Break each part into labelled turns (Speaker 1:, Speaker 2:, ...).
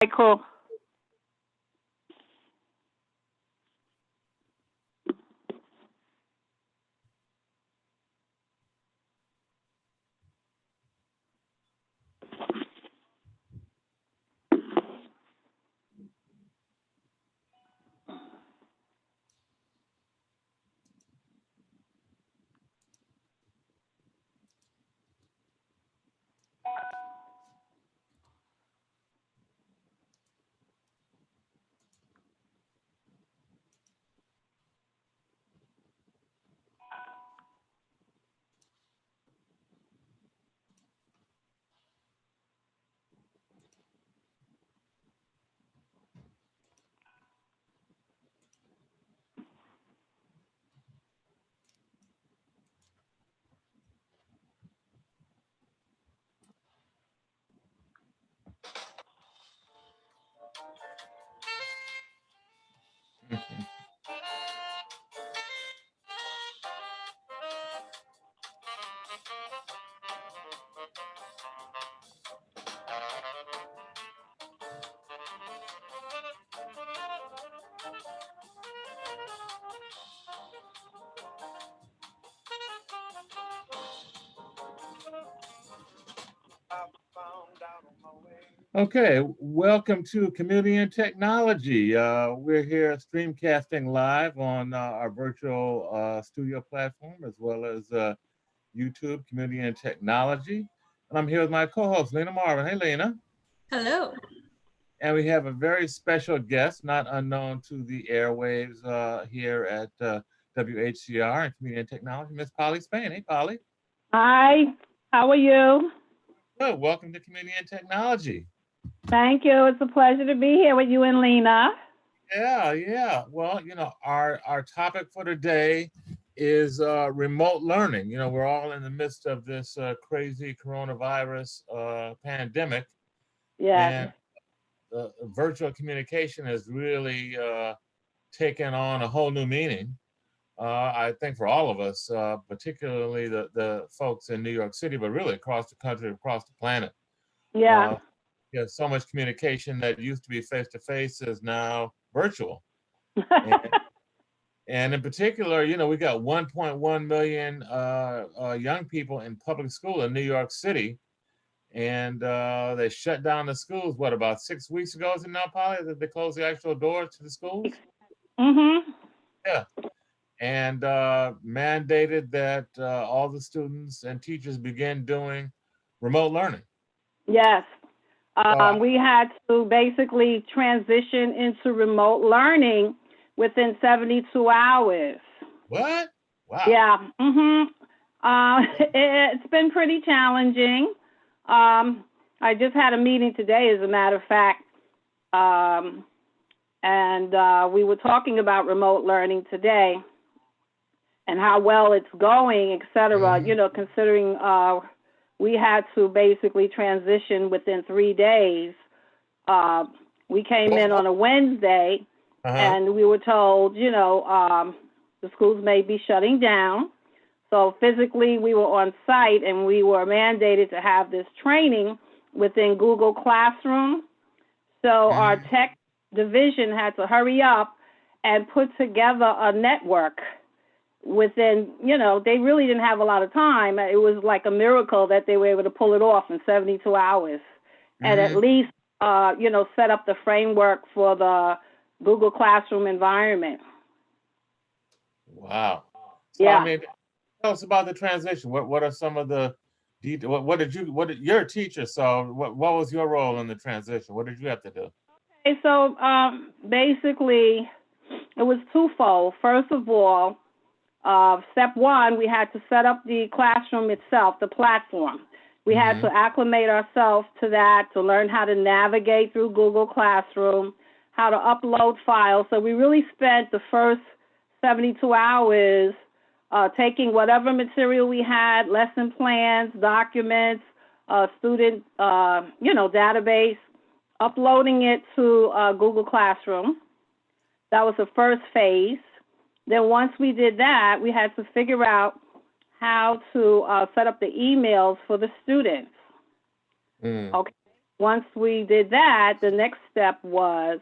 Speaker 1: Michael.
Speaker 2: Okay, welcome to Community and Technology. We're here streamcasting live on our virtual studio platform as well as YouTube, Community and Technology. And I'm here with my co-host, Lena Marvin. Hey, Lena.
Speaker 3: Hello.
Speaker 2: And we have a very special guest, not unknown to the airwaves here at WHCR and Community and Technology, Miss Polly Spain. Hey, Polly.
Speaker 1: Hi, how are you?
Speaker 2: Good. Welcome to Community and Technology.
Speaker 1: Thank you. It's a pleasure to be here with you and Lena.
Speaker 2: Yeah. Well, our topic for today is remote learning. We're all in the midst of this crazy coronavirus pandemic.
Speaker 1: Yes.
Speaker 2: And virtual communication has really taken on a whole new meaning. I think for all of us, particularly the folks in New York City, but really across the country, across the planet.
Speaker 1: Yeah.
Speaker 2: So much communication that used to be face-to-face is now virtual. And in particular, we got 1.1 million young people in public school in New York City. And they shut down the schools, about 6 weeks ago, is it now, Polly? They closed the actual doors to the schools?
Speaker 1: Mm-hmm.
Speaker 2: Yeah. And mandated that all the students and teachers begin doing remote learning.
Speaker 1: Yes. We had to basically transition into remote learning within 72 hours.
Speaker 2: What? Wow.
Speaker 1: Yeah. It's been pretty challenging. I just had a meeting today, as a matter of fact, and we were talking about remote learning today and how well it's going, et cetera, considering we had to basically transition within 3 days. We came in on a Wednesday, and we were told, the schools may be shutting down. So physically, we were on site, and we were mandated to have this training within Google Classroom. So our tech division had to hurry up and put together a network within, they really didn't have a lot of time. It was like a miracle that they were able to pull it off in 72 hours and at least, set up the framework for the Google Classroom environment.
Speaker 2: Wow. So,
Speaker 1: Yeah.
Speaker 2: Tell us about the transition. What are some of the you're a teacher, so what was your role in the transition? What did you have to do?
Speaker 1: Okay, so basically it was twofold. First of all, step one, we had to set up the classroom itself, the platform. We had to acclimate ourselves to that, to learn how to navigate through Google Classroom, how to upload files. So we really spent the first 72 hours taking whatever material we had, lesson plans, documents, student, database, uploading it to Google Classroom. That was the first phase. Then once we did that, we had to figure out how to set up the emails for the students. Okay. once we did that, the next step was,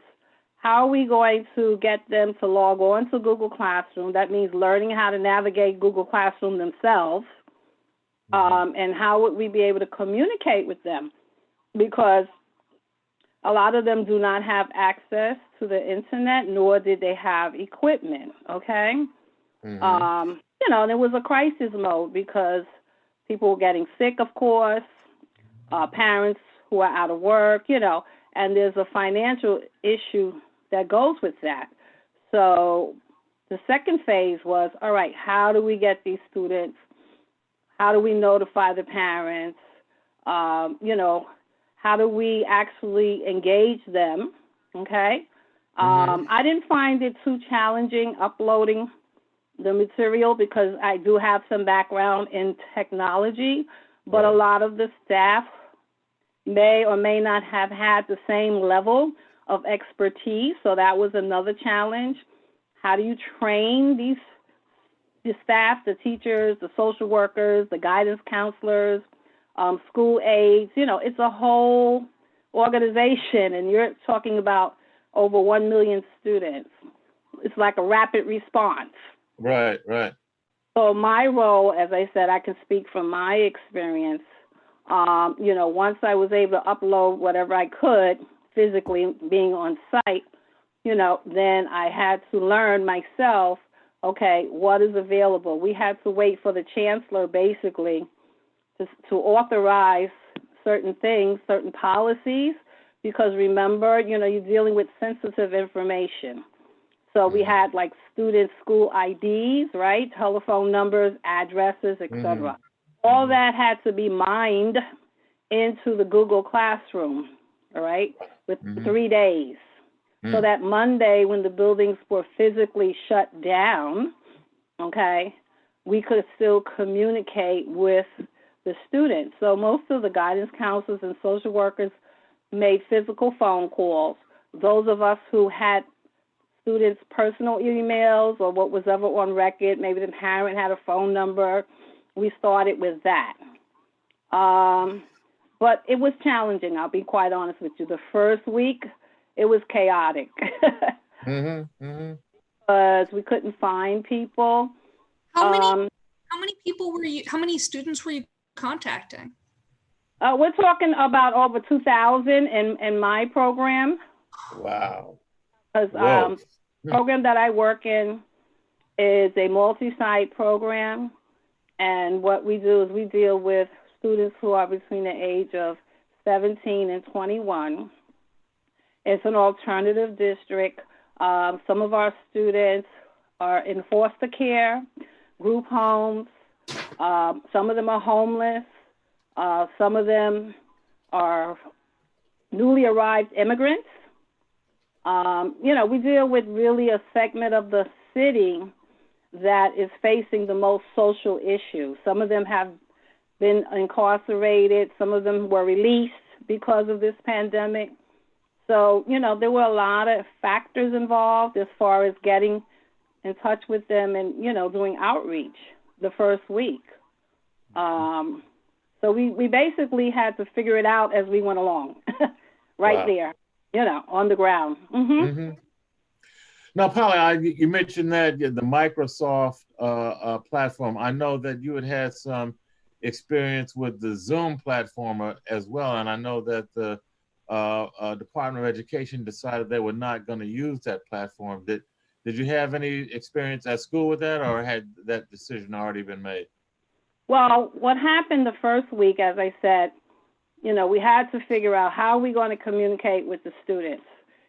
Speaker 1: how are we going to get them to log on to Google Classroom? That means learning how to navigate Google Classroom themselves. And how would we be able to communicate with them? Because a lot of them do not have access to the internet, nor did they have equipment, okay? You know, and it was a crisis mode because people were getting sick, of course, parents who are out of work, you know, and there's a financial issue that goes with that. So the second phase was, all right, how do we get these students? How do we notify the parents? You know, how do we actually engage them? Okay. I didn't find it too challenging uploading the material because I do have some background in technology, but a lot of the staff may or may not have had the same level of expertise. So that was another challenge. How do you train the staff, the teachers, the social workers, the guidance counselors, school aides? You know, it's a whole organization, and you're talking about over 1 million students. It's like a rapid response.
Speaker 2: Right, right.
Speaker 1: So my role, as I said, I can speak from my experience. You know, once I was able to upload whatever I could physically being on site, you know, then I had to learn myself, okay, what is available? We had to wait for the chancellor basically to authorize certain things, certain policies, because remember, you know, you're dealing with sensitive information. So we had like student school IDs, right? Telephone numbers, addresses, etc. All that had to be mined into the Google Classroom, all right, with 3 days. So that Monday when the buildings were physically shut down, okay, we could still communicate with the students. So most of the guidance counselors and social workers made physical phone calls. Those of us who had students' personal emails or what was ever on record, maybe the parent had a phone number, we started with that. But it was challenging, I'll be quite honest with you. The first week, it was chaotic. Because we couldn't find people.
Speaker 3: How many people were you, how many students were you contacting?
Speaker 1: We're talking about over 2,000 in my program.
Speaker 2: Wow.
Speaker 1: Because the program that I work in is a multi-site program. And what we do is we deal with students who are between the age of 17 and 21. It's an alternative district. Some of our students are in foster care, group homes. Some of them are homeless. Some of them are newly arrived immigrants. You know, we deal with really a segment of the city that is facing the most social issues. Some of them have been incarcerated. Some of them were released because of this pandemic. So, you know, there were a lot of factors involved as far as getting in touch with them and, you know, doing outreach the first week. So we basically had to figure it out as we went along, right there, you know, on the ground.
Speaker 2: Now, Polly, you mentioned that the Microsoft platform. I know that you had some experience with the Zoom platform as well, and I know that the Department of Education decided they were not going to use that platform. Did you have any experience at school with that, or had that decision already been made?
Speaker 1: Well, what happened the first week, as I said, you know, we had to figure out how are we going to communicate with the students,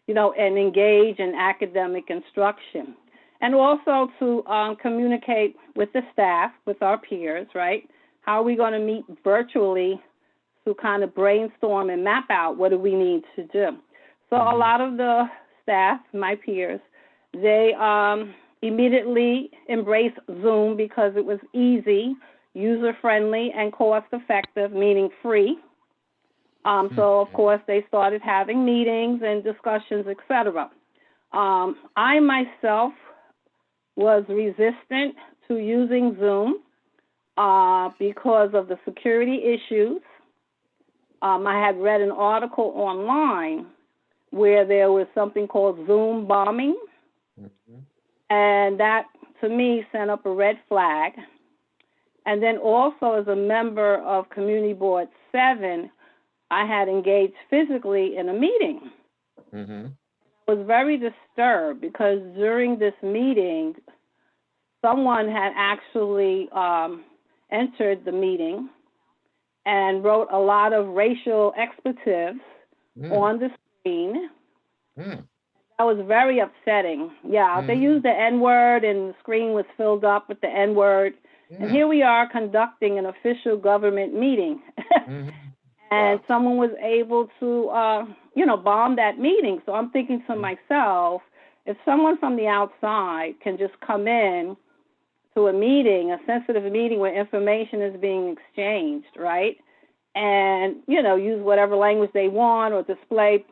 Speaker 1: you know, and engage in academic instruction. And also to communicate with the staff, with our peers, right? How are we going to meet virtually to kind of brainstorm and map out what do we need to do? So a lot of the staff, my peers, they immediately embraced Zoom because it was easy, user-friendly, and cost-effective, meaning free. So, of course, they started having meetings and discussions, etc. I myself was resistant to using Zoom because of the security issues. I had read an article online where there was something called Zoom bombing, and that to me sent up a red flag. And then also as a member of Community Board 7, I had engaged physically in a meeting. I was very disturbed because during this meeting, someone had actually entered the meeting and wrote a lot of racial expletives on the screen. That was very upsetting. Yeah, they used the N-word and the screen was filled up with the N-word. And here we are conducting an official government meeting. And someone was able to, bomb that meeting. So I'm thinking to myself, if someone from the outside can just come in to a meeting, a sensitive meeting where information is being exchanged, right? And, use whatever language they want or display,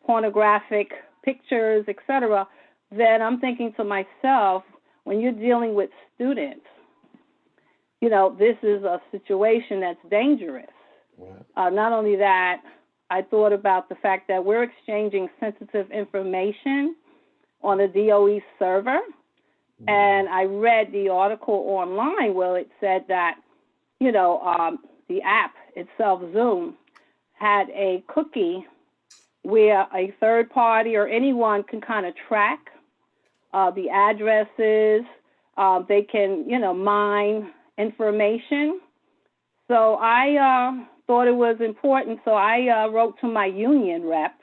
Speaker 1: pornographic pictures, etc., then I'm thinking to myself, when you're dealing with students, this is a situation that's dangerous. Not only that, I thought about the fact that we're exchanging sensitive information on a DOE server. And I read the article online where it said that, the app itself, Zoom, had a cookie where a third party or anyone can kind of track the addresses. They can, mine information. So I thought it was important. So I wrote to my union rep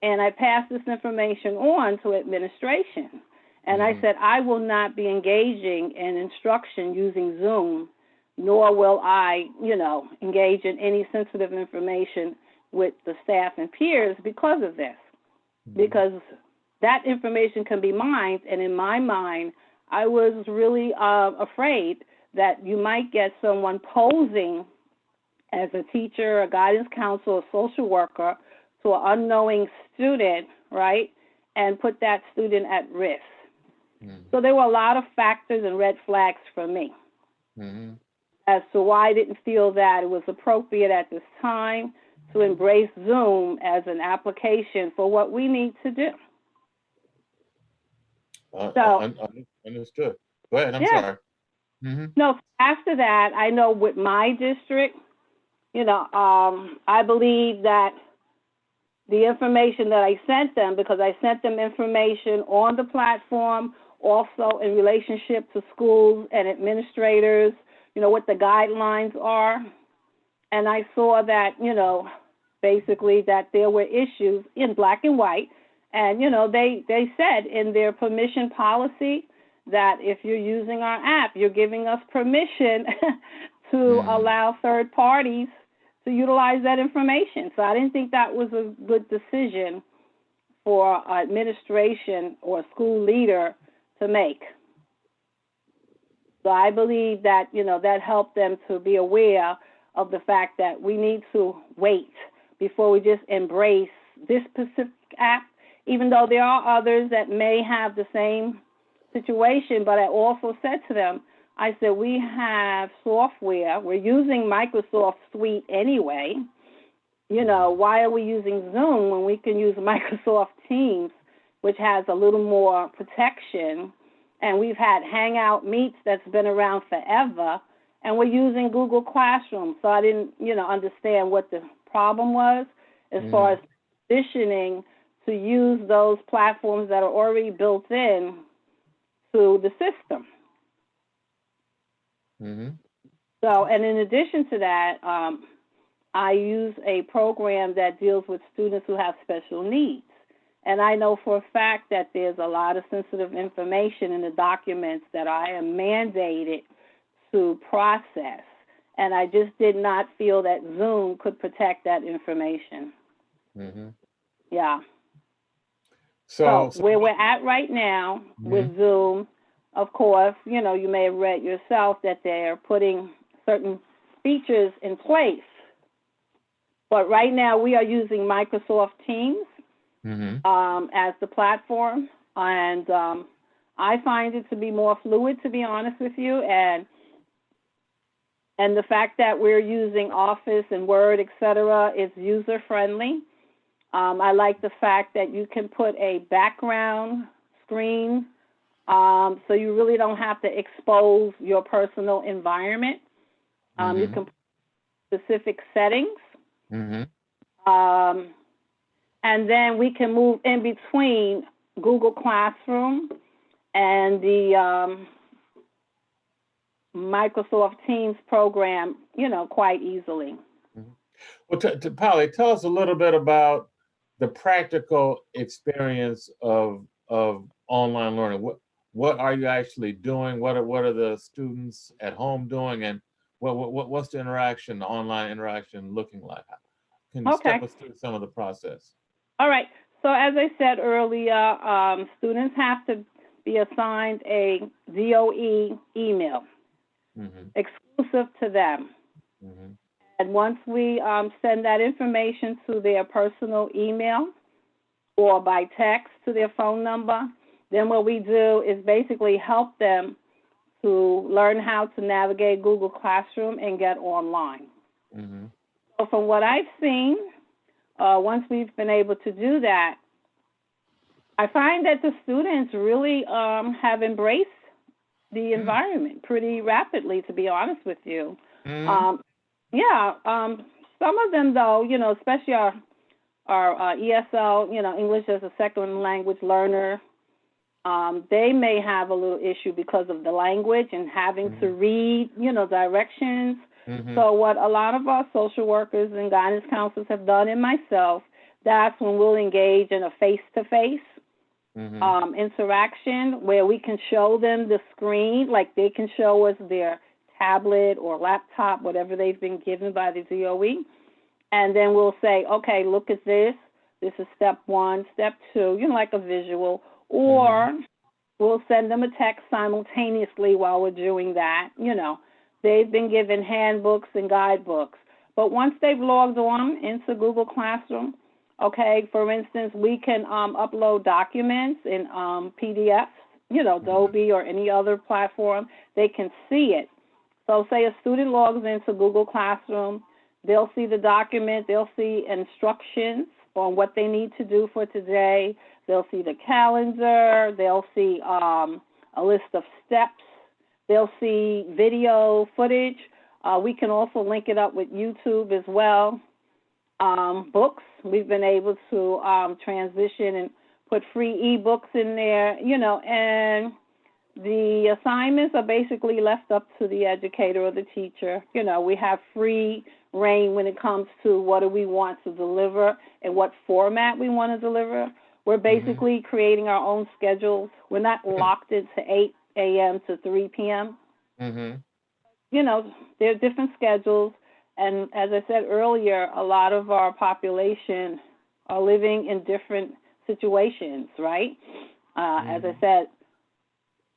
Speaker 1: and I passed this information on to administration. And I said, I will not be engaging in instruction using Zoom, nor will I, engage in any sensitive information with the staff and peers because of this. Because that information can be mined. And in my mind, I was really afraid that you might get someone posing as a teacher, a guidance counselor, a social worker to an unknowing student, right, and put that student at risk. So there were a lot of factors and red flags for me as to why I didn't feel that it was appropriate at this time to embrace Zoom as an application for what we need to do.
Speaker 2: Understood. Go ahead. I'm sorry.
Speaker 1: No, after that, I know with my district, I believe that the information that I sent them, because I sent them information on the platform, also in relationship to schools and administrators, what the guidelines are. And I saw that, basically that there were issues in black and white. And, they said in their permission policy that if you're using our app, you're giving us permission to allow third parties to utilize that information. So I didn't think that was a good decision for administration or school leader to make. So I believe that, that helped them to be aware of the fact that we need to wait before we just embrace this specific app, even though there are others that may have the same situation. But I also said to them, I said, we have software. We're using Microsoft Suite anyway. Why are we using Zoom when we can use Microsoft Teams, which has a little more protection? And we've had Hangout Meets that's been around forever, and we're using Google Classroom. So I didn't, understand what the problem was as far as positioning to use those platforms that are already built in to the system. So, and in addition to that, I use a program that deals with students who have special needs. And I know for a fact that there's a lot of sensitive information in the documents that I am mandated to process. And I just did not feel that Zoom could protect that information. Yeah. So where we're at right now with Zoom, of course, you may have read yourself that they're putting certain features in place. But right now we are using Microsoft Teams as the platform. And I find it to be more fluid, to be honest with you. And And the fact that we're using Office and Word, et cetera, is user-friendly. I like the fact that you can put a background screen, so you really don't have to expose your personal environment. You can put specific settings. And then we can move in between Google Classroom and the Microsoft Teams program, quite easily.
Speaker 2: Well, Polly, tell us a little bit about the practical experience of online learning. What are you actually doing? What are the students at home doing, and what's the interaction, the online interaction, looking like? Can you step us through some of the process?
Speaker 1: All right. So as I said earlier, students have to be assigned a DOE email, exclusive to them. And once we send that information to their personal email or by text to their phone number, then what we do is basically help them to learn how to navigate Google Classroom and get online. So from what I've seen, once we've been able to do that, I find that the students really have embraced the environment pretty rapidly, to be honest with you. Some of them, though, especially our ESL, English as a second language learner, they may have a little issue because of the language and having to read, directions. So what a lot of our social workers and guidance counselors have done, and myself, that's when we'll engage in a face-to-face interaction where we can show them the screen, like they can show us their tablet or laptop, whatever they've been given by the DOE. And then we'll say, okay, look at this. This is step 1, step 2, like a visual. Or we'll send them a text simultaneously while we're doing that. They've been given handbooks and guidebooks. But once they've logged on into Google Classroom, okay, for instance, we can upload documents in PDFs, Adobe or any other platform. They can see it. So say a student logs into Google Classroom, they'll see the document, they'll see instructions on what they need to do for today. They'll see the calendar, they'll see a list of steps, they'll see video footage. We can also link it up with YouTube as well. Books, we've been able to transition and put free ebooks in there, and the assignments are basically left up to the educator or the teacher. We have free reign when it comes to what do we want to deliver and what format we want to deliver. We're basically creating our own schedules. We're not locked into 8 a.m. to 3 p.m. There are different schedules. And as I said earlier, a lot of our population are living in different situations, right? As I said,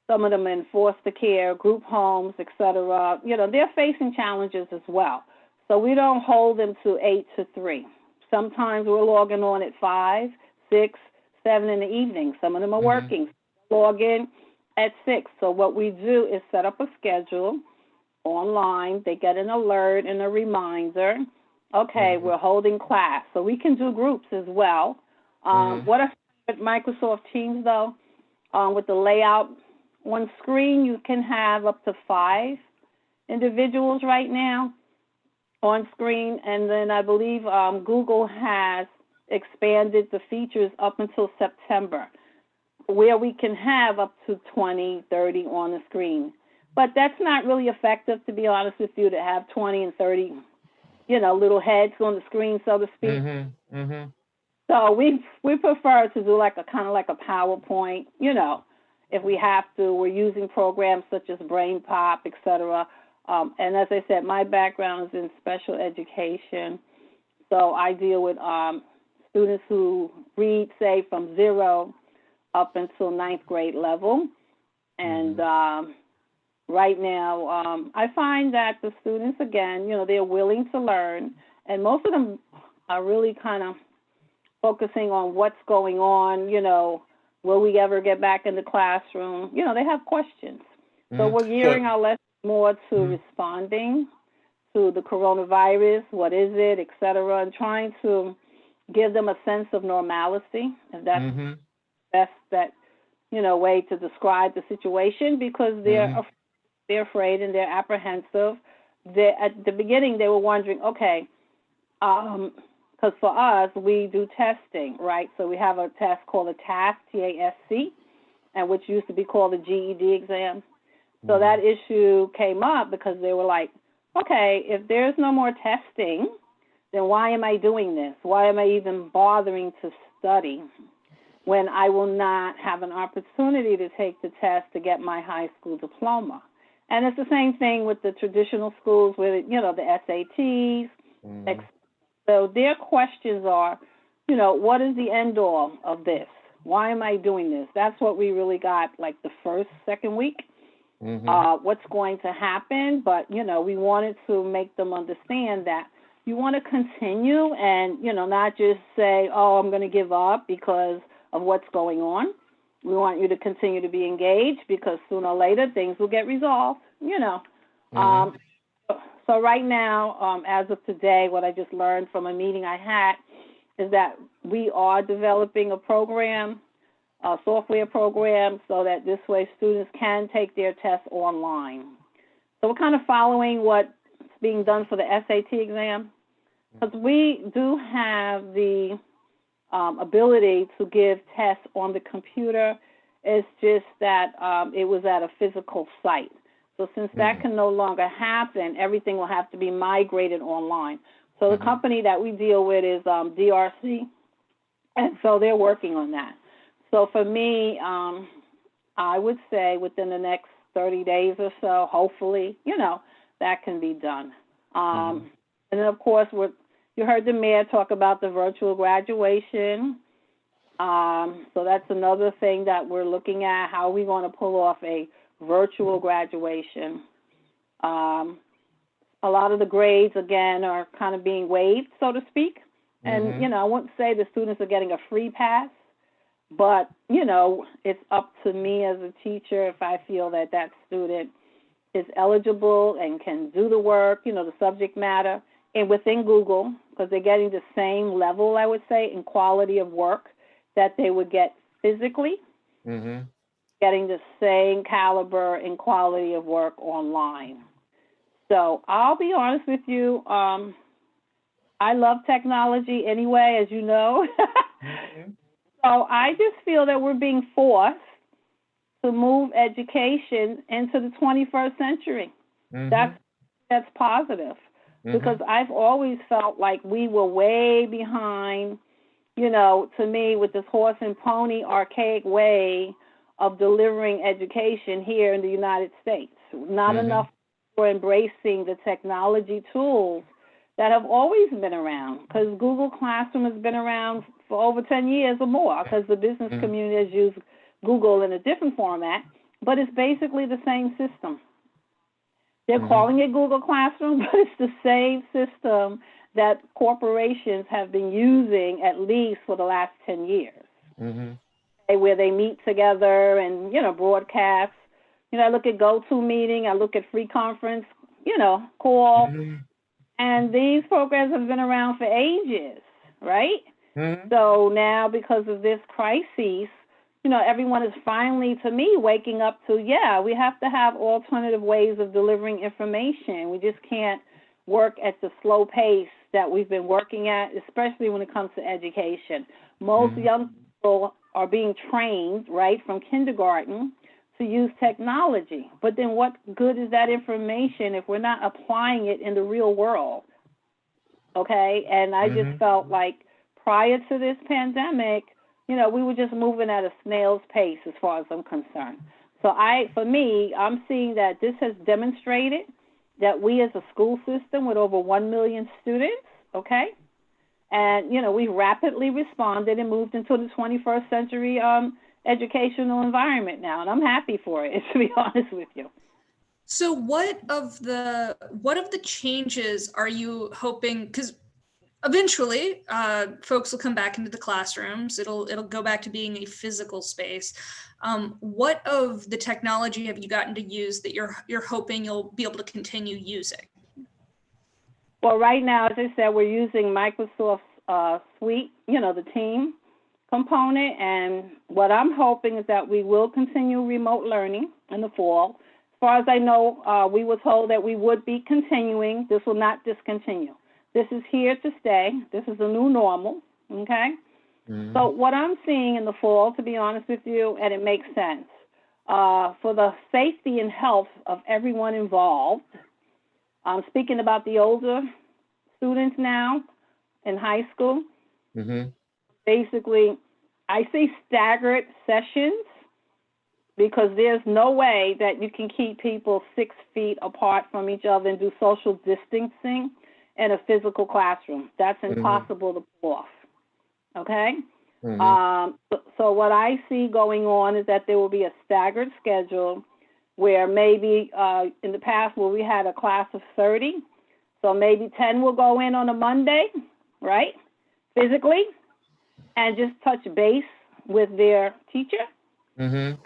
Speaker 1: some of them in foster care, group homes, et cetera. They're facing challenges as well. So we don't hold them to 8 to 3. Sometimes we're logging on at 5, 6, 7 in the evening. Some of them are working. Log in at 6. So what we do is set up a schedule online. They get an alert and a reminder. Okay, we're holding class. So we can do groups as well. What I with Microsoft Teams, though, with the layout on screen, you can have up to 5 individuals right now on screen. And then I believe Google has expanded the features up until September, where we can have up to 20, 30 on the screen. But that's not really effective, to be honest with you, to have 20 and 30, little heads on the screen, so to speak. So we prefer to do like a kind of like a PowerPoint, if we have to. We're using programs such as BrainPop, et cetera. And as I said, my background is in special education. So I deal with students who read, say, from 0 up until 9th grade level. And right now, I find that the students, again, they're willing to learn. And most of them are really kind of focusing on what's going on, will we ever get back in the classroom? They have questions. So we're gearing our lessons more to responding to the coronavirus, what is it, et cetera, and trying to give them a sense of normalcy, if that's
Speaker 2: Mm-hmm.
Speaker 1: best that, way to describe the situation, because they're afraid and they're apprehensive. At the beginning, they were wondering, okay, because for us, we do testing, right? So we have a test called a TASC, T-A-S-C, and which used to be called the GED exam. So that issue came up because they were like, okay, if there's no more testing, then why am I doing this? Why am I even bothering to study when I will not have an opportunity to take the test to get my high school diploma? And it's the same thing with the traditional schools with, the SATs. So their questions are, what is the end all of this? Why am I doing this? That's what we really got like the first, second week. What's going to happen? But, we wanted to make them understand that you want to continue and, not just say, oh, I'm going to give up because of what's going on. We want you to continue to be engaged because sooner or later things will get resolved, So right now, as of today, what I just learned from a meeting I had is that we are developing a program, a software program, so that this way students can take their tests online. So we're kind of following what's being done for the SAT exam, because we do have the ability to give tests on the computer. It's just that it was at a physical site. So since that can no longer happen, everything will have to be migrated online. So the company that we deal with is DRC, and so they're working on that. So for me, I would say within the next 30 days or so, hopefully, that can be done. And then, of course, you heard the mayor talk about the virtual graduation. So that's another thing that we're looking at, how we want to pull off a virtual graduation. A lot of the grades, again, are kind of being waived, so to speak. And, I wouldn't say the students are getting a free pass, but, it's up to me as a teacher if I feel that that student is eligible and can do the work, the subject matter, and within Google, because they're getting the same level, I would say, in quality of work that they would get physically, getting the same caliber and quality of work online. So I'll be honest with you, I love technology anyway, as you know. So I just feel that we're being forced to move education into the 21st century. That's positive, because I've always felt like we were way behind, to me, with this horse and pony archaic way of delivering education here in the United States. Not enough for embracing the technology tools that have always been around, because Google Classroom has been around for over 10 years or more, because the business community has used Google in a different format, but it's basically the same system. They're calling it Google Classroom, but it's the same system that corporations have been using at least for the last 10 years, where they meet together and, broadcast. I look at GoToMeeting, I look at Free Conference, Call, and these programs have been around for ages, right? So now, because of this crisis, everyone is finally, to me, waking up to, we have to have alternative ways of delivering information. We just can't work at the slow pace that we've been working at, especially when it comes to education. Most young people are being trained, right, from kindergarten to use technology. But then what good is that information if we're not applying it in the real world? Okay? And I just felt like prior to this pandemic, we were just moving at a snail's pace as far as I'm concerned. So for me, I'm seeing that this has demonstrated that we as a school system with over 1 million students, okay, and, we rapidly responded and moved into the 21st century educational environment now, and I'm happy for it, to be honest with you.
Speaker 3: So what of the changes are you hoping, because eventually folks will come back into the classrooms, it'll go back to being a physical space. What of the technology have you gotten to use that you're hoping you'll be able to continue using?
Speaker 1: Well, right now, as I said, we're using Microsoft Suite, the team component. And what I'm hoping is that we will continue remote learning in the fall. As far as I know, we were told that we would be continuing. This will not discontinue. This is here to stay. This is a new normal, okay? Mm-hmm. So what I'm seeing in the fall, to be honest with you, and it makes sense, for the safety and health of everyone involved, I'm speaking about the older students now in high school. Mm-hmm. Basically, I see staggered sessions because there's no way that you can keep people 6 feet apart from each other and do social distancing in a physical classroom. That's impossible to pull off, okay? So what I see going on is that there will be a staggered schedule where maybe in the past where we had a class of 30, so maybe 10 will go in on a Monday, right, physically, and just touch base with their teacher. Mm-hmm.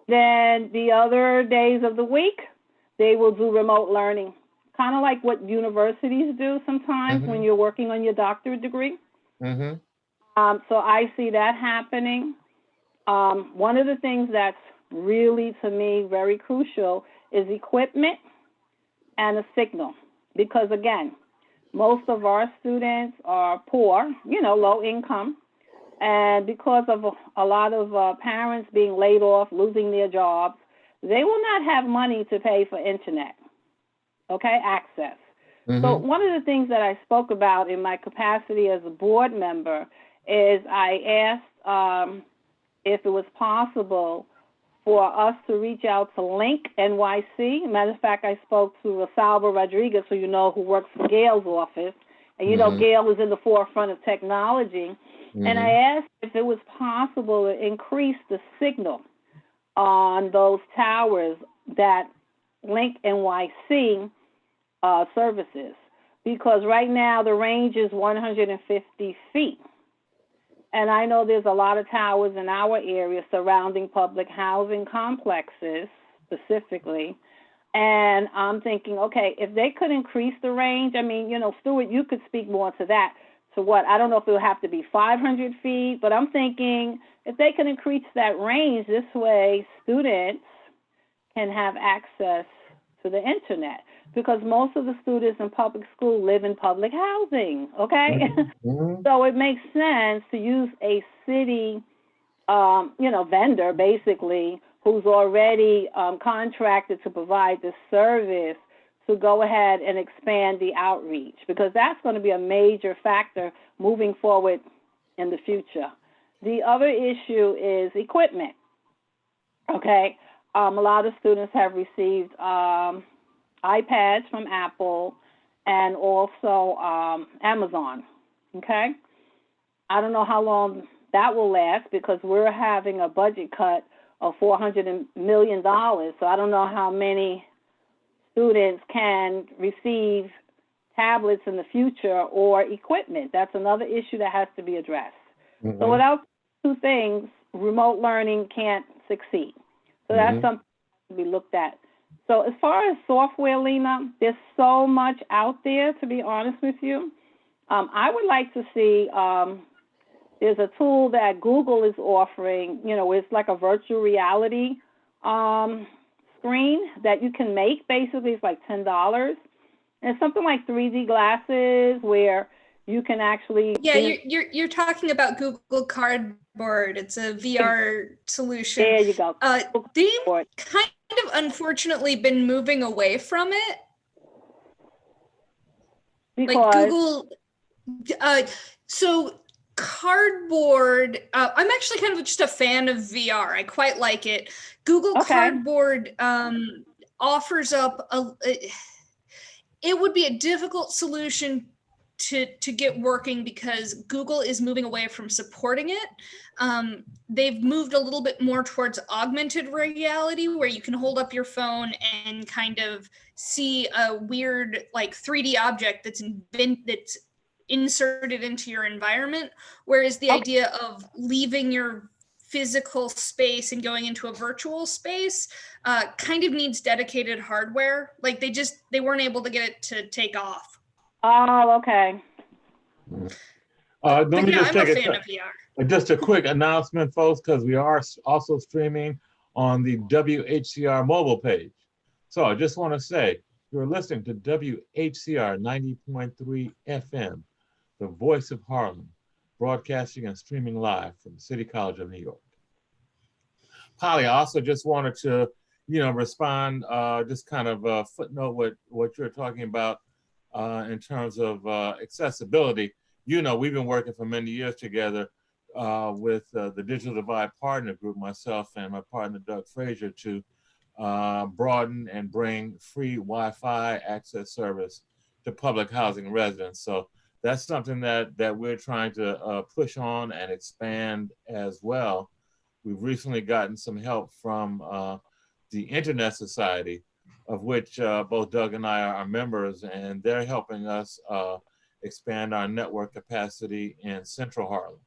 Speaker 1: Then the other days of the week, they will do remote learning, kind of like what universities do sometimes when you're working on your doctorate degree. Mm-hmm. So I see that happening. One of the things that's really, to me, very crucial is equipment and a signal. Because, again, most of our students are poor, low income. And because of a lot of parents being laid off, losing their jobs, they will not have money to pay for internet, access. Mm-hmm. So one of the things that I spoke about in my capacity as a board member is I asked if it was possible for us to reach out to Link NYC. Matter of fact, I spoke to Rosalba Rodriguez, who works for Gail's office. And, Gail is in the forefront of technology. Mm-hmm. And I asked if it was possible to increase the signal on those towers that Link NYC services. Because right now the range is 150 feet. And I know there's a lot of towers in our area surrounding public housing complexes specifically. And I'm thinking, okay, if they could increase the range, Stuart, you could speak more to that. To what? I don't know if it would have to be 500 feet, but I'm thinking if they can increase that range, this way students can have access to the internet. Because most of the students in public school live in public housing, okay? Mm-hmm. So it makes sense to use a city, vendor, basically, who's already contracted to provide this service to go ahead and expand the outreach, because that's going to be a major factor moving forward in the future. The other issue is equipment, okay? A lot of students have received iPads from Apple and also Amazon, okay? I don't know how long that will last because we're having a budget cut of $400 million, so I don't know how many students can receive tablets in the future or equipment. That's another issue that has to be addressed. Mm-hmm. So without two things, remote learning can't succeed. So that's something to be looked at. So as far as software, Lena, there's so much out there, to be honest with you. I would like to see, there's a tool that Google is offering, it's like a virtual reality screen that you can make. Basically, it's like $10. And it's something like 3D glasses where you can actually...
Speaker 3: Yeah, you're talking about Google Cardboard. It's a VR solution.
Speaker 1: There you go.
Speaker 3: They've kind of unfortunately been moving away from it.
Speaker 1: Because?
Speaker 3: Like Google... so Cardboard, I'm actually kind of just a fan of VR. I quite like it. Google Cardboard offers up it would be a difficult solution to get working because Google is moving away from supporting it. They've moved a little bit more towards augmented reality where you can hold up your phone and kind of see a weird like 3D object that's inserted into your environment, whereas the idea of leaving your physical space and going into a virtual space kind of needs dedicated hardware. Like they weren't able to get it to take off.
Speaker 1: Oh, okay.
Speaker 2: Let
Speaker 3: But
Speaker 2: me
Speaker 3: yeah,
Speaker 2: just
Speaker 3: I'm a
Speaker 2: take
Speaker 3: fan of VR.
Speaker 2: just a quick announcement, folks, because we are also streaming on the WHCR mobile page. So I just want to say, you're listening to WHCR 90.3 FM, the voice of Harlem, broadcasting and streaming live from City College of New York. Polly, I also just wanted to, respond, just kind of footnote what you're talking about in terms of accessibility. We've been working for many years together with the Digital Divide Partner Group, myself and my partner, Doug Frazier, to broaden and bring free Wi-Fi access service to public housing residents. So that's something that we're trying to push on and expand as well. We've recently gotten some help from the Internet Society, of which both Doug and I are members, and they're helping us expand our network capacity in Central Harlem.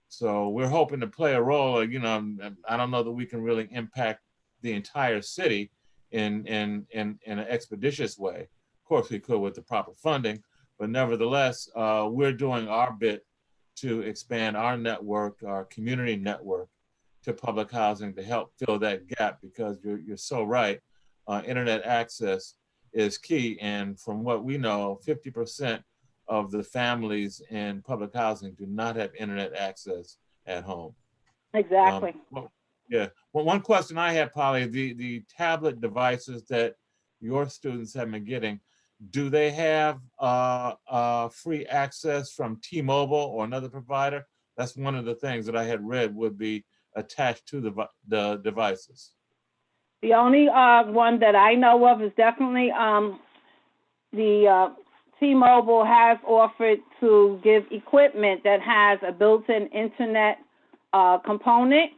Speaker 2: So we're hoping to play a role. I don't know that we can really impact the entire city in an expeditious way. Of course, we could with the proper funding, but nevertheless, we're doing our bit to expand our network, our community network, to public housing to help fill that gap, because you're so right. Internet access is key, and from what we know, 50% of the families in public housing do not have internet access at home.
Speaker 1: Exactly.
Speaker 2: Yeah. Well, one question I had, Polly, the tablet devices that your students have been getting, do they have free access from T-Mobile or another provider? That's one of the things that I had read would be attached to the devices.
Speaker 1: The only one that I know of is definitely the T-Mobile has offered to give equipment that has a built-in internet component,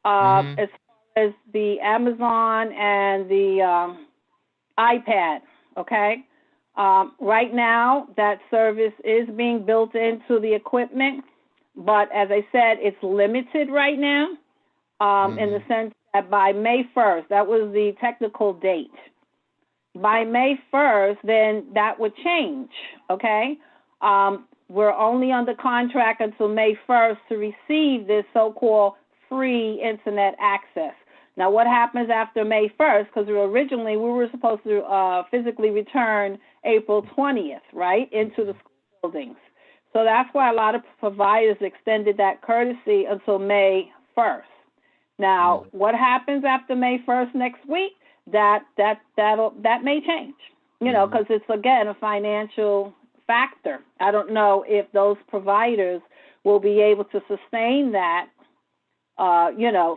Speaker 1: as far as the Amazon and the iPad. Okay. Right now, that service is being built into the equipment, but as I said, it's limited right now. In the sense that by May 1st, that was the technical date. By May 1st, then that would change, okay? We're only under contract until May 1st to receive this so-called free internet access. Now, what happens after May 1st? Because originally we were supposed to physically return April 20th, right, into the school buildings. So that's why a lot of providers extended that courtesy until May 1st. Now, what happens after May 1st next week? That may change, because it's, again, a financial factor. I don't know if those providers will be able to sustain that,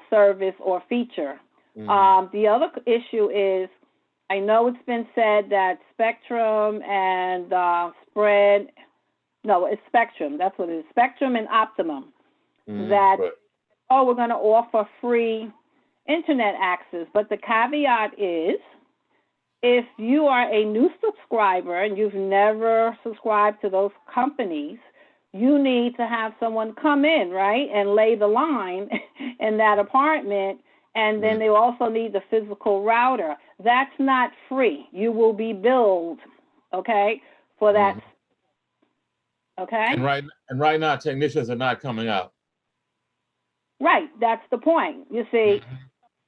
Speaker 1: service or feature. The other issue is, I know it's been said that Spectrum and it's Spectrum. That's what it is. Spectrum and Optimum. We're going to offer free internet access. But the caveat is, if you are a new subscriber and you've never subscribed to those companies, you need to have someone come in, right, and lay the line in that apartment. And then they also need the physical router. That's not free. You will be billed, okay, for that. Okay?
Speaker 2: And right now, technicians are not coming out.
Speaker 1: Right, that's the point. You see,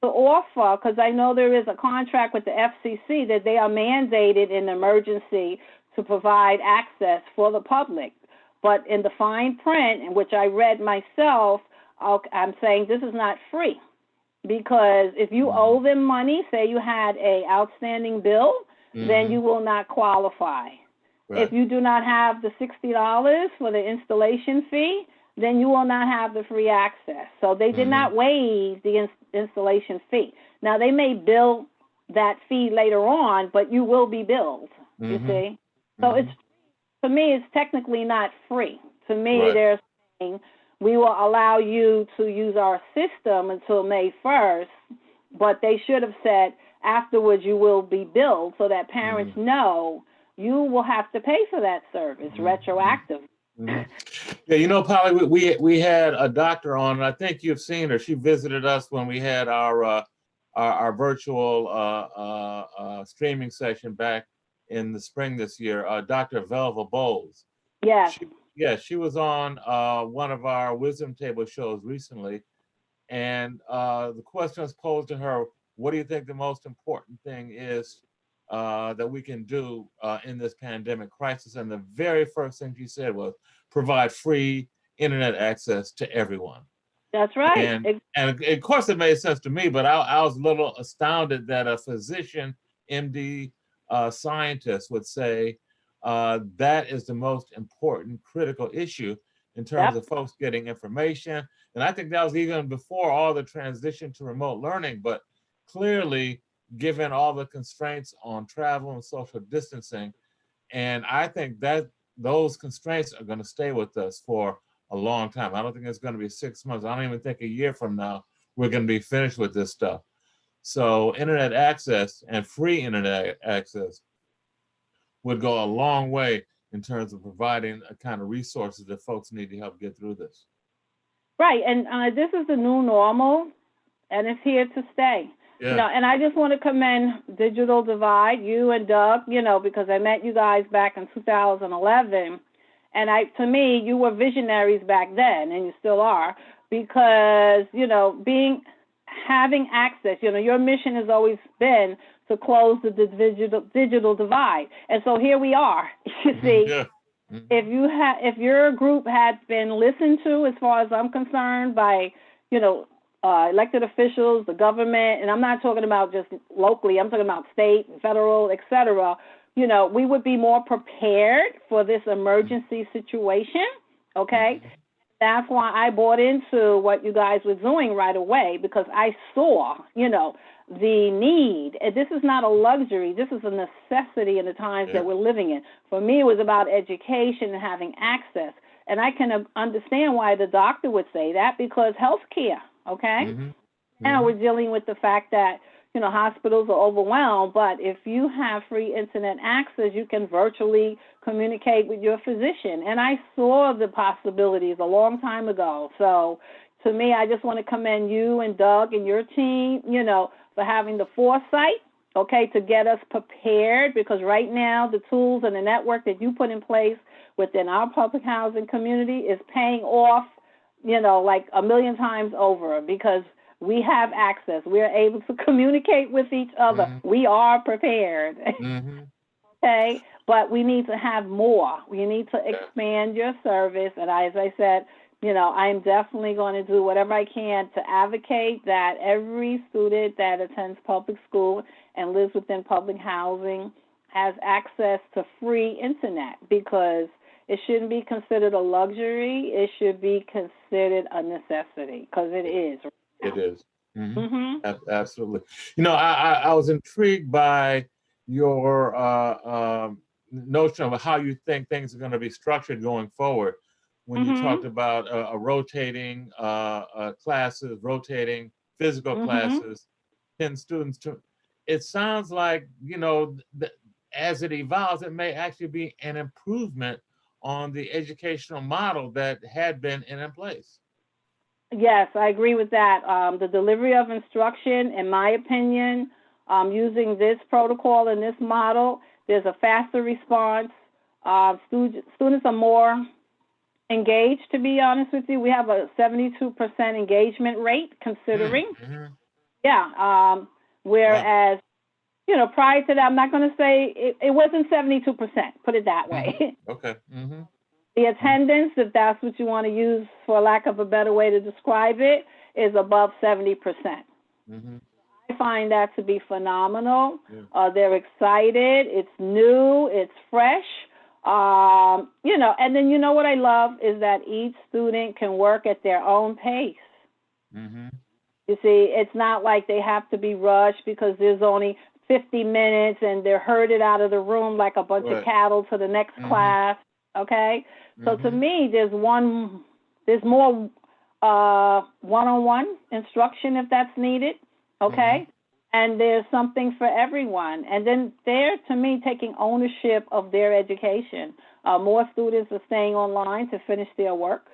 Speaker 1: to offer, because I know there is a contract with the FCC that they are mandated in emergency to provide access for the public. But in the fine print, in which I read myself, I'm saying this is not free. Because if you owe them money, say you had an outstanding bill, then you will not qualify. Right. If you do not have the $60 for the installation fee, then you will not have the free access. So they did not waive the installation fee. Now, they may bill that fee later on, but you will be billed, you see? So it's, to me, it's technically not free. To me, they're saying we will allow you to use our system until May 1st, but they should have said afterwards you will be billed so that parents know you will have to pay for that service retroactive.
Speaker 2: Yeah, Polly, we had a doctor on, and I think you've seen her. She visited us when we had our virtual streaming session back in the spring this year, Dr. Velva Bowles.
Speaker 1: Yes.
Speaker 2: She was on one of our Wisdom Table shows recently, and the question was posed to her, what do you think the most important thing is that we can do in this pandemic crisis? And the very first thing she said was provide free internet access to everyone.
Speaker 1: That's right.
Speaker 2: And of course it made sense to me, but I was a little astounded that a physician, MD, scientist would say that is the most important critical issue in terms of folks getting information. And I think that was even before all the transition to remote learning, but clearly given all the constraints on travel and social distancing. And I think that those constraints are going to stay with us for a long time. I don't think it's going to be 6 months. I don't even think a year from now we're going to be finished with this stuff. So internet access and free internet access would go a long way in terms of providing a kind of resources that folks need to help get through this.
Speaker 1: Right, and this is the new normal, and it's here to stay.
Speaker 2: Yeah.
Speaker 1: You know, and I just want to commend Digital Divide, you and Doug, you know, because I met you guys back in 2011, and to me, you were visionaries back then, and you still are, because, you know, having access, you know, your mission has always been to close the digital divide. And so here we are, you see.
Speaker 2: Yeah.
Speaker 1: If your group had been listened to, as far as I'm concerned, by, you know, elected officials, the government, and I'm not talking about just locally, I'm talking about state, federal, et cetera, you know, we would be more prepared for this emergency situation, okay? That's why I bought into what you guys were doing right away, because I saw, you know, the need. And this is not a luxury. This is a necessity in the times that we're living in. For me, it was about education and having access. And I can understand why the doctor would say that, because healthcare, okay? Now we're dealing with the fact that, you know, hospitals are overwhelmed, but if you have free internet access, you can virtually communicate with your physician. And I saw the possibilities a long time ago. So to me, I just want to commend you and Doug and your team, you know, for having the foresight, okay, to get us prepared, because right now the tools and the network that you put in place within our public housing community is paying off, you know, like a million times over, because we have access. We're able to communicate with each other. We are prepared. Okay, but we need to have more. We need to expand your service. And as I said, you know, I'm definitely going to do whatever I can to advocate that every student that attends public school and lives within public housing has access to free internet, because it shouldn't be considered a luxury. It should be considered a necessity, because it is.
Speaker 2: It is. Absolutely. You know, I was intrigued by your notion of how you think things are going to be structured going forward when you talked about rotating classes, rotating physical classes, 10 students to. It sounds like, you know, as it evolves, it may actually be an improvement on the educational model that had been in place.
Speaker 1: Yes, I agree with that. The delivery of instruction, in my opinion, using this protocol and this model, there's a faster response. Students are more engaged, to be honest with you. We have a 72% engagement rate, considering. Whereas, you know, prior to that, I'm not going to say it wasn't 72%, put it that way.
Speaker 2: Okay.
Speaker 1: The attendance, if that's what you want to use for lack of a better way to describe it, is above 70%. I find that to be phenomenal. They're excited. It's new. It's fresh. You know, and then you know what I love is that each student can work at their own pace. You see, it's not like they have to be rushed because there's only 50 minutes and they're herded out of the room like a bunch of cattle to the next class. Okay, so to me, there's more one-on-one instruction if that's needed. Okay, and there's something for everyone. And then they're, to me, taking ownership of their education. More students are staying online to finish their work.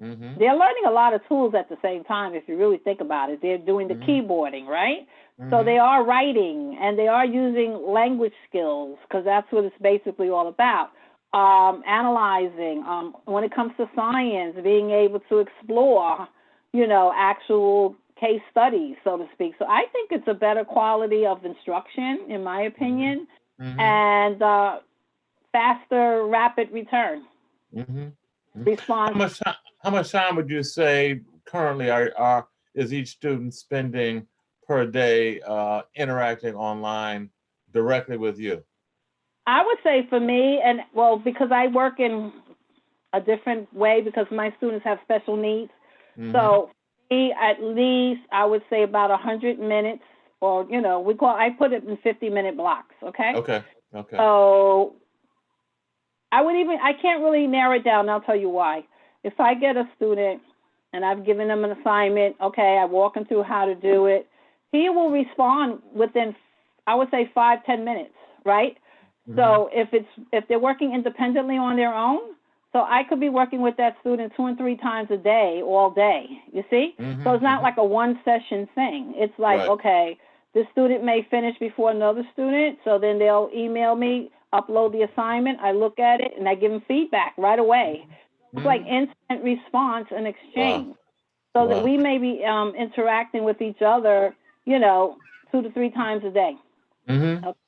Speaker 2: Mm-hmm.
Speaker 1: They're learning a lot of tools at the same time, if you really think about it. They're doing the keyboarding, right? So they are writing and they are using language skills, because that's what it's basically all about. Analyzing, when it comes to science, being able to explore, actual case studies, so to speak. So I think it's a better quality of instruction, in my opinion,
Speaker 2: Mm-hmm.
Speaker 1: and faster, rapid return
Speaker 2: Mm-hmm.
Speaker 1: response.
Speaker 2: How much time would you say currently is each student spending per day interacting online directly with you?
Speaker 1: I would say for me, and well, because I work in a different way because my students have special needs.
Speaker 2: Mm-hmm.
Speaker 1: So me, at least I would say about 100 minutes, or I put it in 50-minute blocks. Okay.
Speaker 2: Okay.
Speaker 1: So I can't really narrow it down. And I'll tell you why. If I get a student and I've given them an assignment, okay, I walk them through how to do it, he will respond within, I would say, 5-10 minutes, right?
Speaker 2: Mm-hmm.
Speaker 1: So if they're working independently on their own, so I could be working with that student 2 and 3 times a day, all day. You see?
Speaker 2: Mm-hmm.
Speaker 1: So it's not like a one session thing. It's like,
Speaker 2: Right.
Speaker 1: okay, this student may finish before another student, so then they'll email me, upload the assignment, I look at it, and I give them feedback right away. It's like instant response and exchange. So that we may be interacting with each other, 2 to 3 times a day.
Speaker 2: Mm-hmm.
Speaker 1: Okay?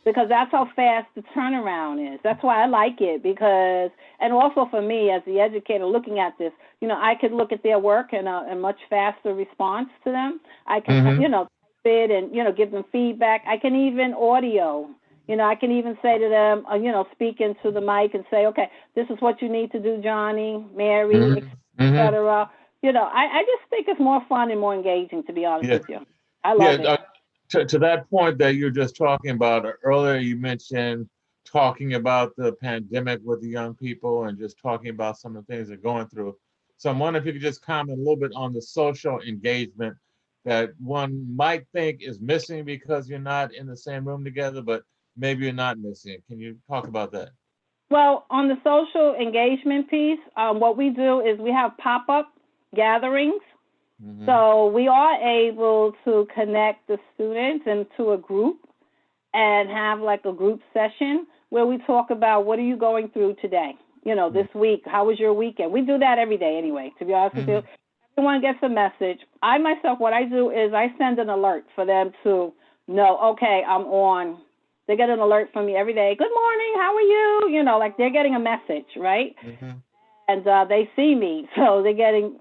Speaker 1: Because that's how fast the turnaround is. That's why I like it, because, and also for me as the educator looking at this, I could look at their work and a much faster response to them. I can, type it and, give them feedback. I can even audio. I can even say to them, speak into the mic and say, okay, this is what you need to do, Johnny, Mary, etc. I just think it's more fun and more engaging, to be honest with you. I love it.
Speaker 2: To that point that you're just talking about earlier, you mentioned talking about the pandemic with the young people and just talking about some of the things they're going through. So I'm wondering if you could just comment a little bit on the social engagement that one might think is missing because you're not in the same room together, but maybe you're not missing. Can you talk about that?
Speaker 1: Well, on the social engagement piece, what we do is we have pop-up gatherings.
Speaker 2: Mm-hmm.
Speaker 1: So we are able to connect the students into a group and have like a group session where we talk about what are you going through today, this week, how was your weekend? We do that every day anyway, to be honest with you. Everyone gets a message. I myself, what I do is I send an alert for them to know, okay, I'm on. They get an alert from me every day. Good morning, how are you? Like they're getting a message, right?
Speaker 2: Mm-hmm.
Speaker 1: And they see me, so they're getting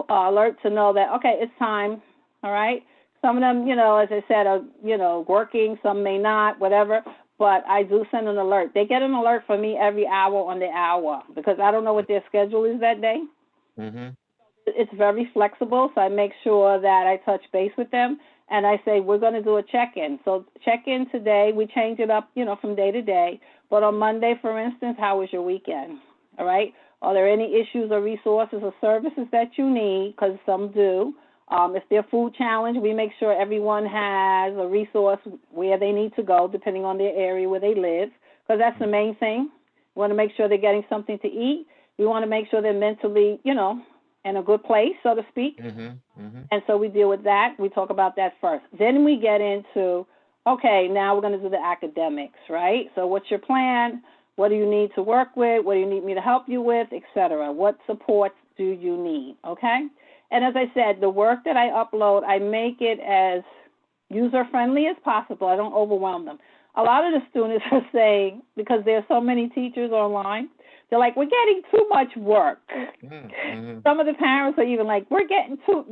Speaker 1: alert to know that, okay, it's time, all right? Some of them, as I said, are, working, some may not, whatever, but I do send an alert. They get an alert from me every hour on the hour because I don't know what their schedule is that day.
Speaker 2: Mm-hmm.
Speaker 1: It's very flexible, so I make sure that I touch base with them, and I say, we're going to do a check-in. So check-in today, we change it up, from day to day, but on Monday, for instance, how was your weekend, all right? Are there any issues or resources or services that you need? Because some do. If they're food challenged, we make sure everyone has a resource where they need to go, depending on their area where they live, because that's the main thing. We want to make sure they're getting something to eat. We want to make sure they're mentally, in a good place, so to speak.
Speaker 2: Mm-hmm. Mm-hmm.
Speaker 1: And so we deal with that. We talk about that first. Then we get into, okay, now we're going to do the academics, right? So what's your plan? What do you need to work with? What do you need me to help you with, etc.? What supports do you need, okay? And as I said, the work that I upload, I make it as user-friendly as possible. I don't overwhelm them. A lot of the students are saying, because there are so many teachers online, they're like, we're getting too much work.
Speaker 2: Mm-hmm.
Speaker 1: Some of the parents are even like, we're getting too,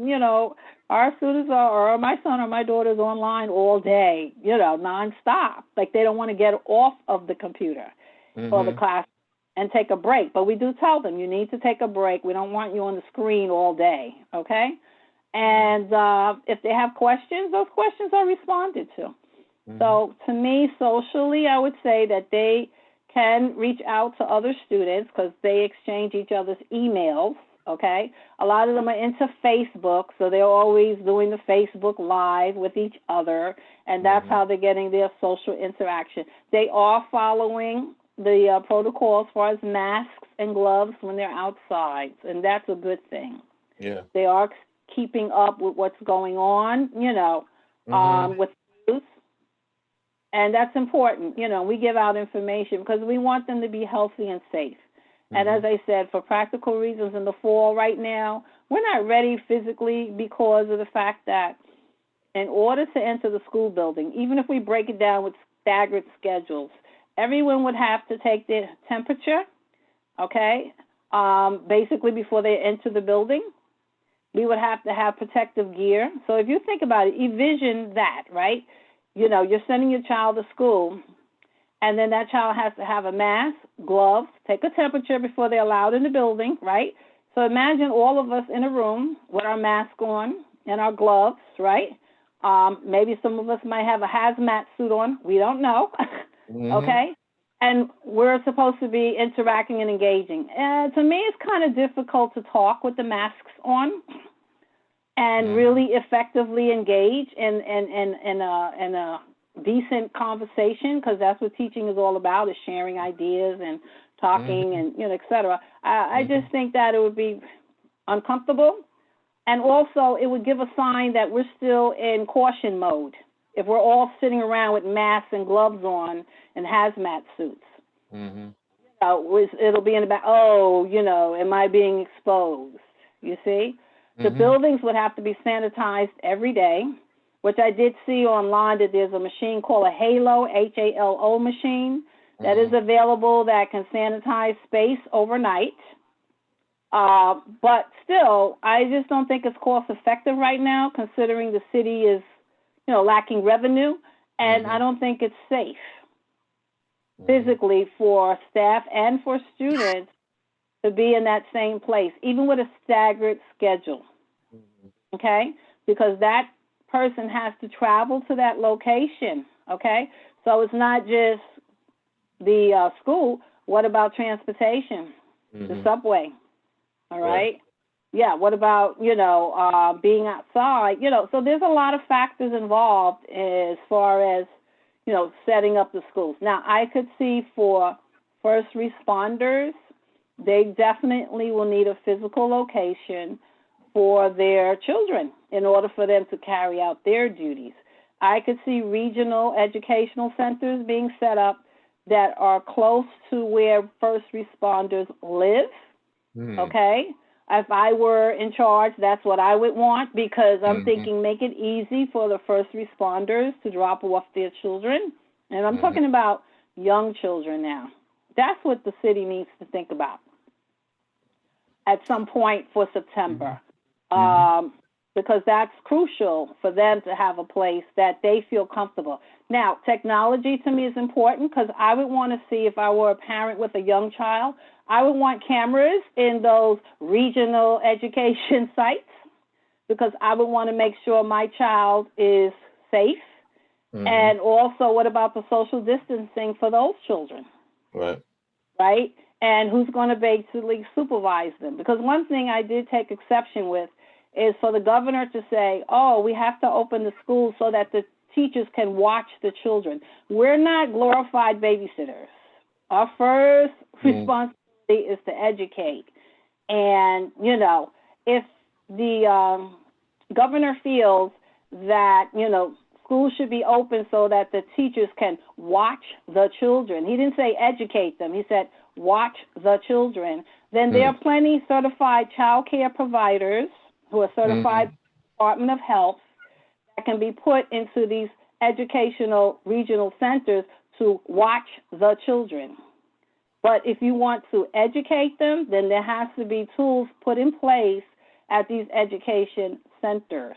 Speaker 1: our students are, or my son or my daughter's online all day, nonstop. Like they don't want to get off of the computer or the class and take a break. But we do tell them, you need to take a break. We don't want you on the screen all day, okay? And if they have questions, those questions are responded to. So to me, socially, I would say that they can reach out to other students because they exchange each other's emails, okay? A lot of them are into Facebook, so they're always doing the Facebook Live with each other, and that's how they're getting their social interaction. They are following the protocol as far as masks and gloves when they're outside, and that's a good thing.
Speaker 2: Yeah.
Speaker 1: They are keeping up with what's going on, with youth, and that's important. We give out information because we want them to be healthy and safe. And as I said, for practical reasons in the fall right now, we're not ready physically because of the fact that in order to enter the school building, even if we break it down with staggered schedules, everyone would have to take their temperature, okay, basically before they enter the building. We would have to have protective gear. So if you think about it, envision that, right? You're sending your child to school, and then that child has to have a mask, gloves, take a temperature before they're allowed in the building, right? So imagine all of us in a room with our mask on and our gloves, right? Maybe some of us might have a hazmat suit on. We don't know, okay? And we're supposed to be interacting and engaging. To me, it's kind of difficult to talk with the masks on and really effectively engage in a decent conversation, because that's what teaching is all about, is sharing ideas and talking and, et cetera. I just think that it would be uncomfortable. And also, it would give a sign that we're still in caution mode if we're all sitting around with masks and gloves on and hazmat suits. It'll be in the back, am I being exposed? You see? The buildings would have to be sanitized every day, which I did see online that there's a machine called a Halo, Halo machine, that is available that can sanitize space overnight. But still, I just don't think it's cost effective right now, considering the city is, lacking revenue, and I don't think it's safe physically for staff and for students to be in that same place, even with a staggered schedule, okay? Because that person has to travel to that location, okay? So it's not just the school. What about transportation, the subway? All right. Yeah. What about, being outside? So there's a lot of factors involved as far as, setting up the schools. Now, I could see for first responders, they definitely will need a physical location for their children in order for them to carry out their duties. I could see regional educational centers being set up that are close to where first responders live. Okay, if I were in charge, that's what I would want, because I'm thinking make it easy for the first responders to drop off their children. And I'm talking about young children now. That's what the city needs to think about at some point for September, because that's crucial for them to have a place that they feel comfortable. Now, technology to me is important, because I would want to see, if I were a parent with a young child, I would want cameras in those regional education sites, because I would want to make sure my child is safe. And also, what about the social distancing for those children? Right? And who's going to basically supervise them? Because one thing I did take exception with is for the governor to say, we have to open the schools so that the teachers can watch the children. We're not glorified babysitters. Our first responsibility is to educate. And, if the governor feels that, schools should be open so that the teachers can watch the children. He didn't say educate them. He said watch the children. Then there are plenty certified child care providers who are certified Department of Health that can be put into these educational regional centers to watch the children. But if you want to educate them, then there has to be tools put in place at these education centers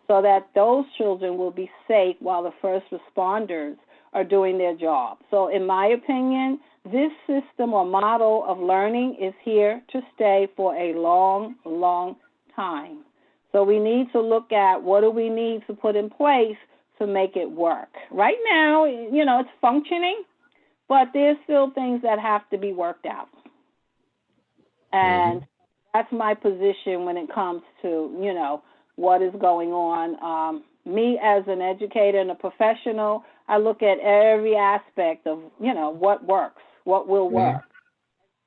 Speaker 1: so that those children will be safe while the first responders are doing their job. So in my opinion, this system or model of learning is here to stay for a long, long time. So we need to look at what do we need to put in place to make it work. Right now, it's functioning, but there's still things that have to be worked out. And that's my position when it comes to, what is going on. Me as an educator and a professional, I look at every aspect of, what works. what will work.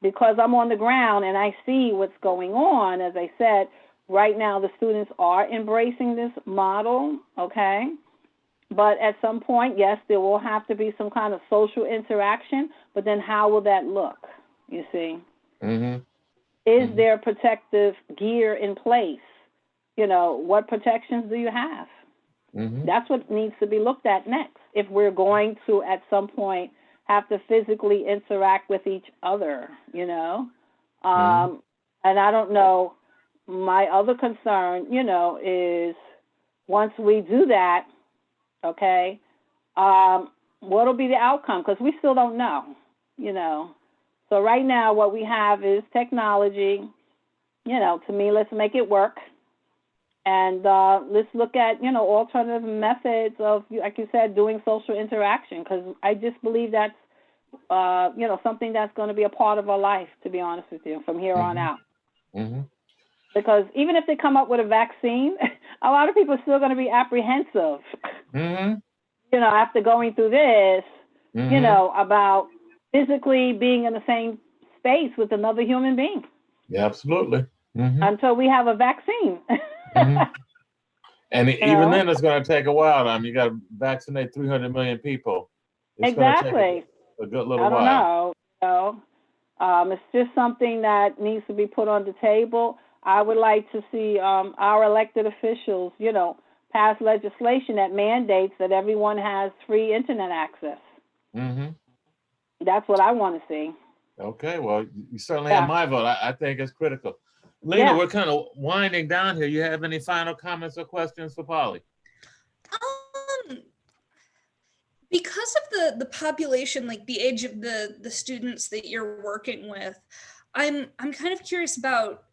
Speaker 1: Because I'm on the ground and I see what's going on, as I said, right now the students are embracing this model, okay? But at some point, yes, there will have to be some kind of social interaction, but then how will that look, you see? Is there protective gear in place? You know, what protections do you have? That's what needs to be looked at next if we're going to, at some point, have to physically interact with each other, you know? And I don't know, my other concern, you know, is once we do that, okay, what will be the outcome? Because we still don't know, you know? So right now what we have is technology. You know, to me, let's make it work. And let's look at, you know, alternative methods of, like you said, doing social interaction, because I just believe that's, you know, something that's going to be a part of our life, to be honest with you, from here on out. Because even if they come up with a vaccine, a lot of people are still going to be apprehensive, you know, after going through this, you know, about physically being in the same space with another human being.
Speaker 2: Yeah, absolutely.
Speaker 1: Until we have a vaccine.
Speaker 2: And even then, it's going to take a while. I mean, you got to vaccinate 300 million people. It's going to take a good little while.
Speaker 1: I don't know. It's just something that needs to be put on the table. I would like to see our elected officials, you know, pass legislation that mandates that everyone has free internet access. That's what I want to see.
Speaker 2: Okay, well, you certainly have my vote. I think it's critical. Lena, we're kind of winding down here. You have any final comments or questions for Polly?
Speaker 3: Because of the population, like the age of the students that you're working with, I'm kind of curious about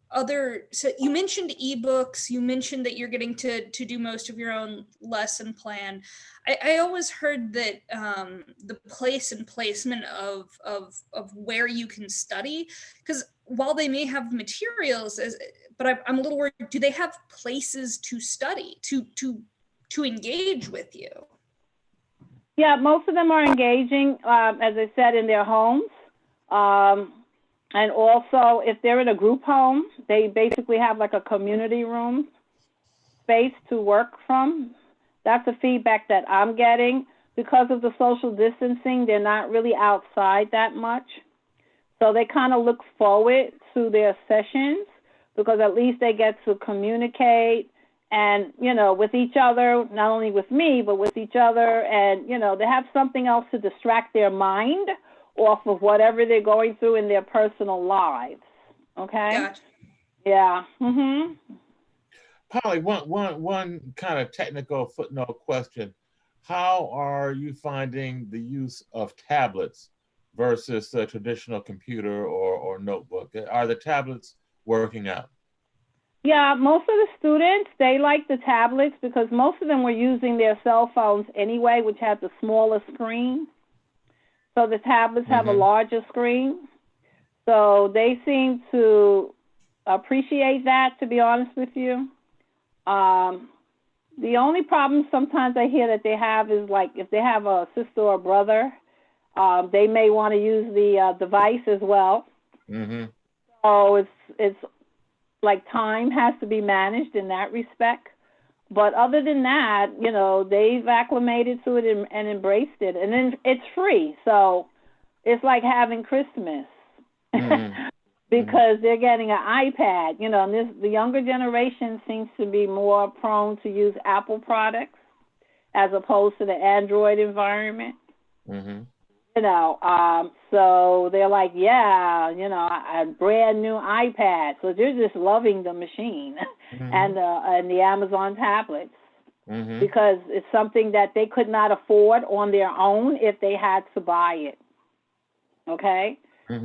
Speaker 3: so you mentioned ebooks, you mentioned that you're getting to do most of your own lesson plan. I always heard that the place and placement of where you can study, because while they may have materials, but I'm a little worried, do they have places to study, to engage with you?
Speaker 1: Yeah, most of them are engaging, as I said, in their homes. And also, if they're in a group home, they basically have like a community room space to work from. That's the feedback that I'm getting. Because of the social distancing, they're not really outside that much. So they kind of look forward to their sessions because at least they get to communicate and, you know, with each other, not only with me, but with each other. And, you know, they have something else to distract their mind off of whatever they're going through in their personal lives. Okay?
Speaker 3: Gotcha.
Speaker 1: Yeah.
Speaker 2: Polly, one kind of technical footnote question. How are you finding the use of tablets versus a traditional computer or notebook? Are the tablets working out?
Speaker 1: Yeah, most of the students, they like the tablets because most of them were using their cell phones anyway, which have the smaller screen. So the tablets have a larger screen. So they seem to appreciate that, to be honest with you. The only problem sometimes I hear that they have is like if they have a sister or brother, they may want to use the device as well. So it's like time has to be managed in that respect. But other than that, you know, they've acclimated to it and embraced it. And then it's free. So it's like having Christmas because they're getting an iPad, you know, and the younger generation seems to be more prone to use Apple products as opposed to the Android environment. You know, so they're like, yeah, you know, a brand new iPad. So they're just loving the machine and the Amazon tablets because it's something that they could not afford on their own if they had to buy it. Okay?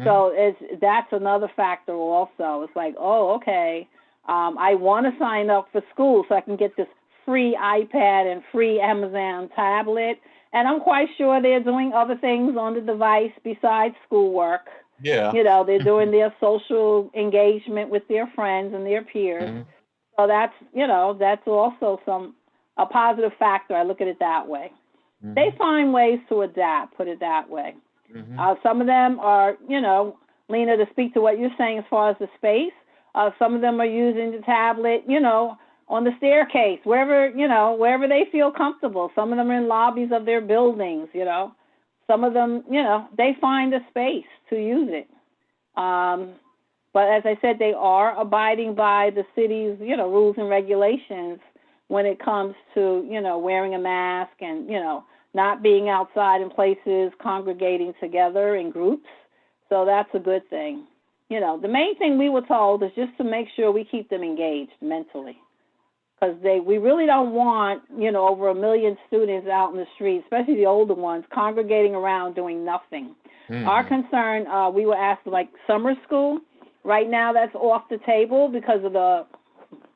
Speaker 1: So that's another factor also. It's like, oh, okay, I want to sign up for school so I can get this free iPad and free Amazon tablet. And I'm quite sure they're doing other things on the device besides schoolwork.
Speaker 2: Yeah.
Speaker 1: You know, they're doing their social engagement with their friends and their peers. So that's, you know, that's also a positive factor. I look at it that way. They find ways to adapt, put it that way. Some of them are, you know, Lena, to speak to what you're saying as far as the space, some of them are using the tablet, you know, on the staircase, wherever, you know, wherever they feel comfortable. Some of them are in lobbies of their buildings, you know. Some of them, you know, they find a space to use it. But as I said, they are abiding by the city's, you know, rules and regulations when it comes to, you know, wearing a mask and, you know, not being outside in places, congregating together in groups. So that's a good thing. You know, the main thing we were told is just to make sure we keep them engaged mentally. Because we really don't want, you know, over 1 million students out in the street, especially the older ones, congregating around doing nothing. Our concern, we were asked, like, summer school. Right now, that's off the table because of the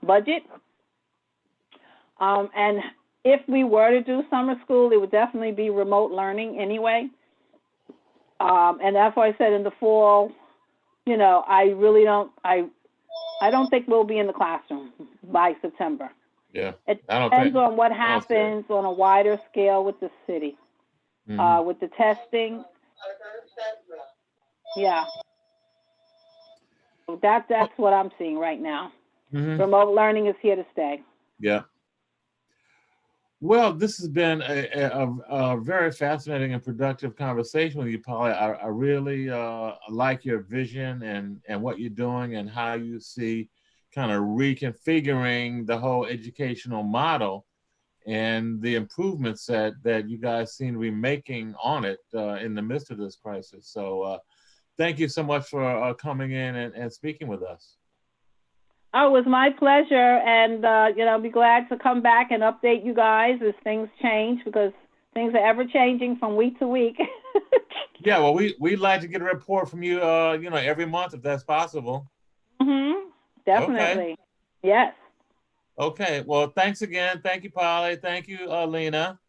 Speaker 1: budget. And if we were to do summer school, it would definitely be remote learning anyway. And that's why I said in the fall, you know, I don't think we'll be in the classroom by September.
Speaker 2: Yeah.
Speaker 1: It depends on what happens on a wider scale with the city, with the testing. Yeah. So that's what I'm seeing right now. Remote learning is here to stay.
Speaker 2: Yeah. Well, this has been a very fascinating and productive conversation with you, Polly. I really like your vision and what you're doing and how you see kind of reconfiguring the whole educational model and the improvements that you guys seem to be making on it in the midst of this crisis. So thank you so much for coming in and speaking with us.
Speaker 1: Oh, it was my pleasure, and you know, I'll be glad to come back and update you guys as things change, because things are ever changing from week to week.
Speaker 2: Yeah, well, we'd like to get a report from you, you know, every month if that's possible.
Speaker 1: Definitely.
Speaker 2: Okay.
Speaker 1: Yes.
Speaker 2: Okay. Well, thanks again. Thank you, Polly. Thank you, Lena.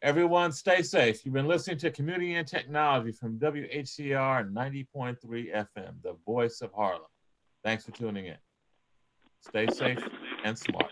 Speaker 2: Everyone, stay safe. You've been listening to Community and Technology from WHCR 90.3 FM, the voice of Harlem. Thanks for tuning in. Stay safe and smart.